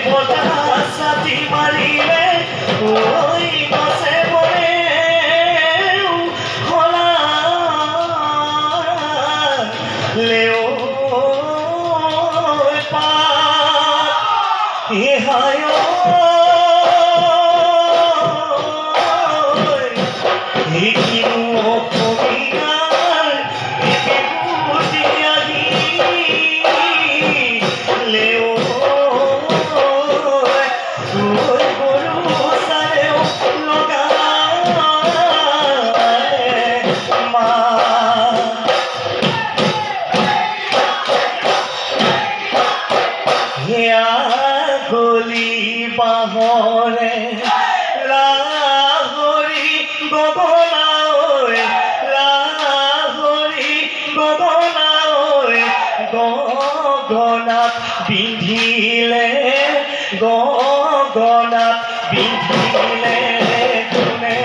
বতাহ ছাতি মাৰিলে ঐ গছে বৰে হলালেও পাত এহায় কিনো অসমীয়াৰ বিহুতি আহিলেও গৰু চাৰেও লগালে মা সেয়া গলি বাঁহৰে লাহৰি গগনা ঐ লাহৰি গগনা ঐ গগনাত পিন্ধিলে গগনাত পিন্ধিলে কোনে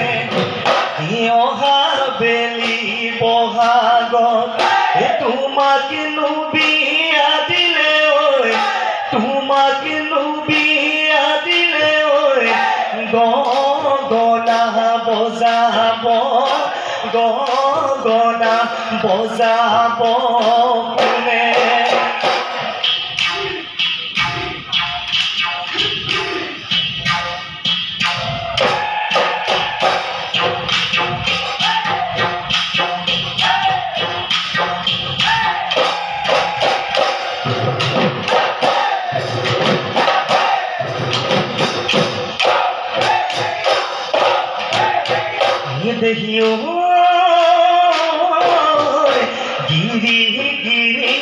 অহা বেলি বহাগত তোমাকনো বিয়া দিলে ঐ তোমাকনো বিয়া দিলে ঐ গগনা বজাব গগনা বজাব কোনে দেখিও গিৰি গিৰি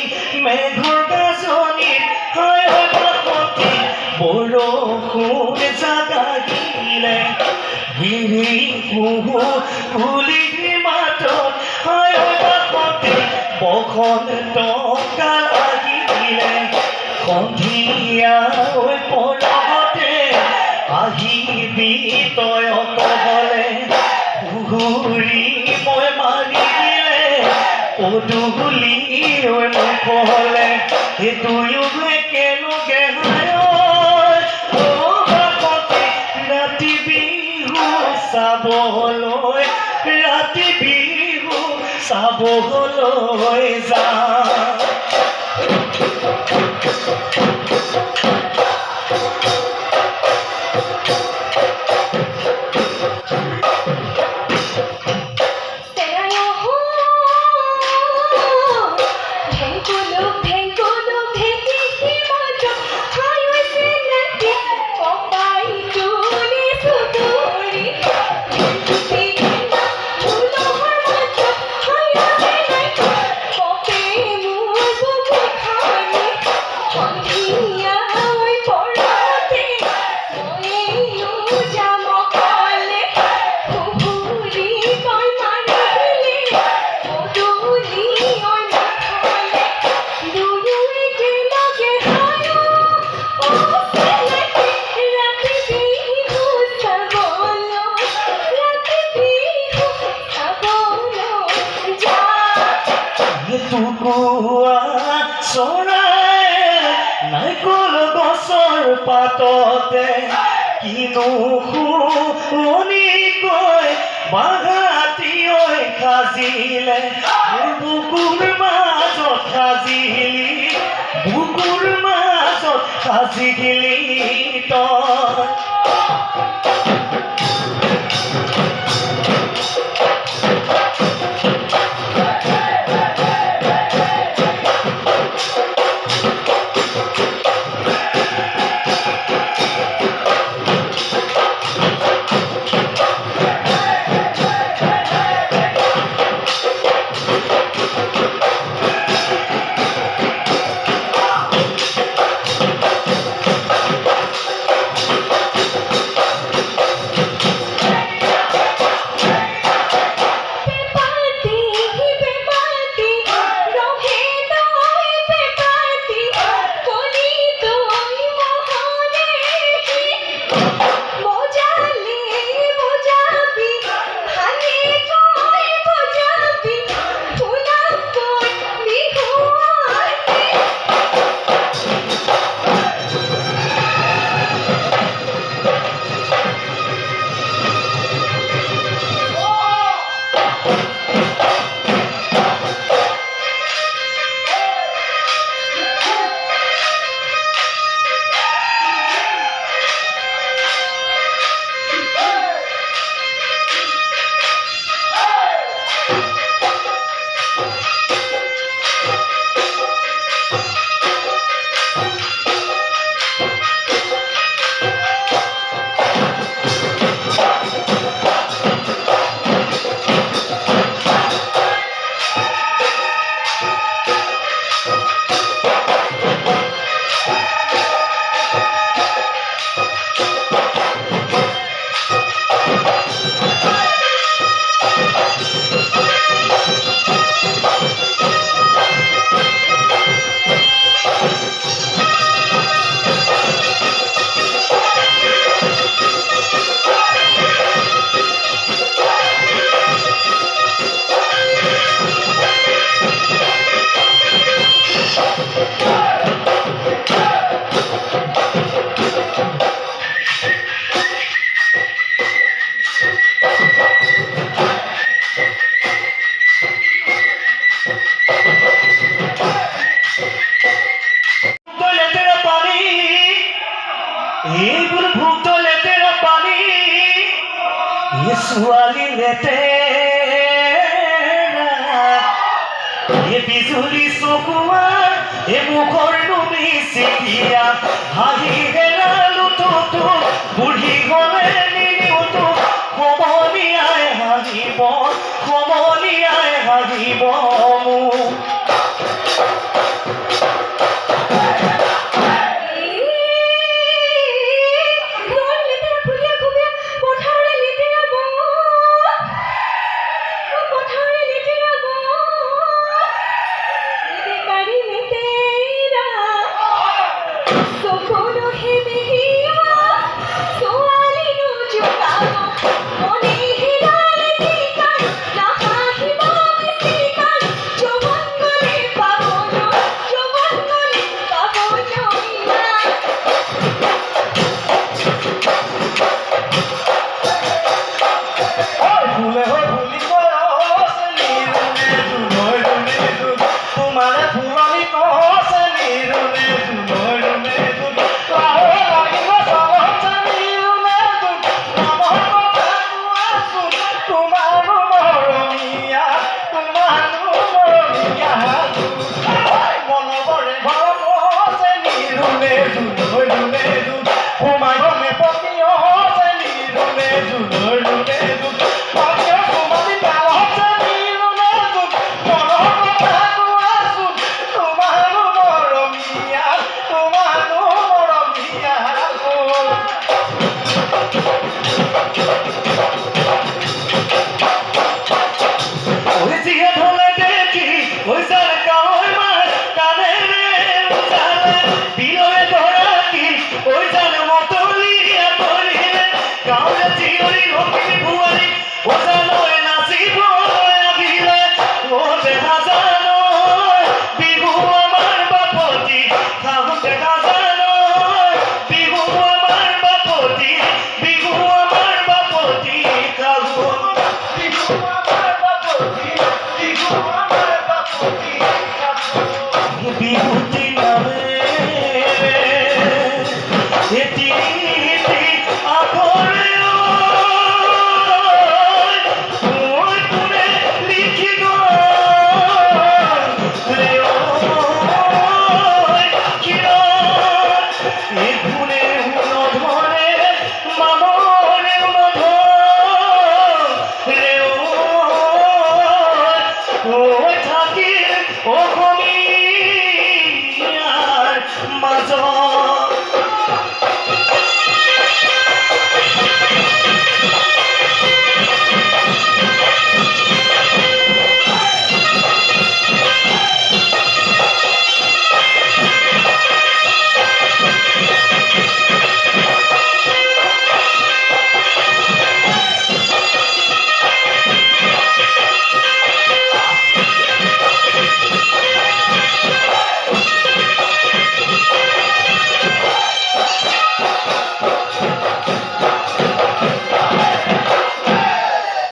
মেঘৰ গাজনিত হয় বাপতি বৰষুণ জাগাগিলে গিৰি কুহু কুলিৰ মাতত হয় বাপতি বসন্ত কাল আহিলে সন্ধিয়া পৰহতে আহিবি তই অকলে ঘূৰি মই মাৰি দিলে পদূলি ঐ মুখলে সেই দুয়ো একেলগে বাপতি ৰাতি বিহু চাবলৈ ৰাতি বিহু চাবলৈ যাওঁ চৰাই নাৰিকল গছৰ পাততে কিনো শুনিকৈ বাঘাটি ঐ সাজিলে বুকুৰ মাজত সাজিলি বুকুৰ মাজত সাজিলি তই এইবোৰ ভূত লেতেৰা পানী ছোৱালী লেতেৰা বিজুলী চকুৱাৰ মুখৰ নুমি চিঠিয়া হাঁহি হেৰালো তো বুঢ়ী গলে নিনিওতো সমনীয়াই হাঁহিব মোক Oh,